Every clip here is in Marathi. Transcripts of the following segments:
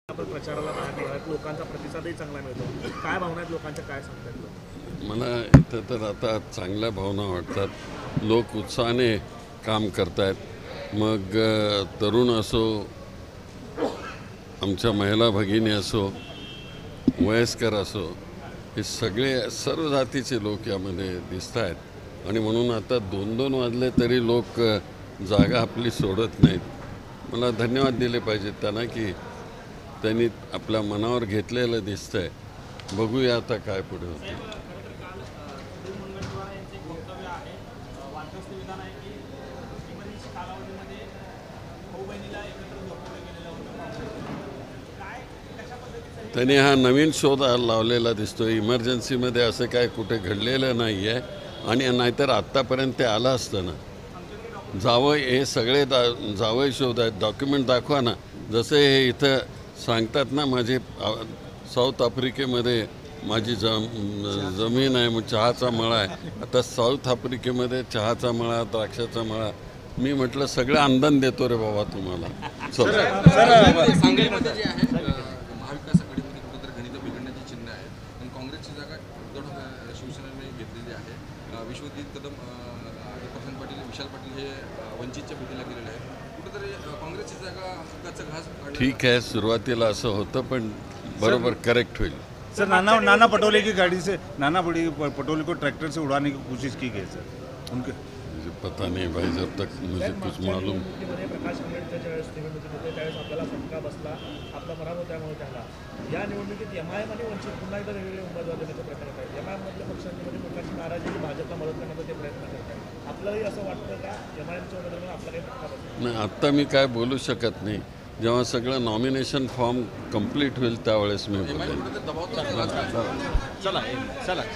आपण प्रचाराला बाहेर पडलात, लोकांचा प्रतिसादही चांगला मिळतो. काय भावना आहेत लोकांच्या, काय सांगतात? मला इथं तर आता चांगल्या भावना वाटतात. लोक उत्साहाने काम करतायत. मग तरुण असो, आमच्या महिला भगिनी असो, वयस्कर असो, हे सगळे सर्व जातीचे लोक यामध्ये दिसत आहेत. आणि म्हणून आता 2-2 वाजले तरी लोक जागा आपली सोडत नाहीत. मला धन्यवाद दिले पाहिजेत त्यांना की त्यांनी आपल्या मनावर घेतलेलं दिसतंय. बघूया आता काय पुढे होतं. त्यांनी हा नवीन शोध लावलेला दिसतो. इमर्जन्सीमध्ये असं काय कुठे घडलेलं नाही आहे. आणि नाहीतर आत्तापर्यंत ते आलं असतं ना. जावं हे सगळे जावई शोध आहेत. डॉक्युमेंट दाखवा ना. जसे हे इथं सांगतात ना, माझी साऊथ आफ्रिकेमध्ये माझी जमीन आहे, मग चहाचा मळा आहे. आता साऊथ आफ्रिकेमध्ये चहाचा मळा, द्राक्षाचा मळा. मी म्हटलं सगळं अंधन देतो रे बाबा तुम्हाला. सांगलीमध्ये जे आहे महाविकास आघाडीमध्ये कुठेतरी गणित बिघडण्याची चिन्ह आहे. पण काँग्रेसची जागा उद्धव शिवसेनेने घेतलेली आहे. विश्वजित कदम, प्रशांत पाटील, विशाल पाटील हे वंचितच्या भेटीला गेलेले आहेत. कुठेतरी काँग्रेसची जागा हक्काचा घास. ठीक आहे, सुरुवातीला असं होतं पण बरोबर करेक्ट होईल. सर, नाना पटोले की गाड़ी से पटोले को ट्रैक्टर से उड़ाने की कोशिश की गई सर. उनके मुझे पता नहीं भाई, जब तक मुझे कुछ मालूम. प्रकाश आंबेडकरच्या ज्यावेळेस निवडणुकीत होते त्यावेळेस आपल्याला फटका बसला, आपला पराभव त्यामुळे झाला. या निवडणुकीत एमआयएम आणि वंचित पुन्हा एकदा वेगवेगळे उमेदवार देण्याचे प्रकार आहेत. एमआयएममधल्या पक्षांमध्ये लोकांची नाराजी भाजपला मदत करण्याचा ते प्रयत्न करतात. आपल्यालाही असं वाटतं का एमआयएमच्या उमेदवारांना आपला काही फटका बसला? नाही, आत्ता मी काय बोलू शकत नाही. जेव्हा सगळं नॉमिनेशन फॉर्म कंप्लीट होईल त्यावेळेस मी बोलेन.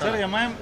Sir MIM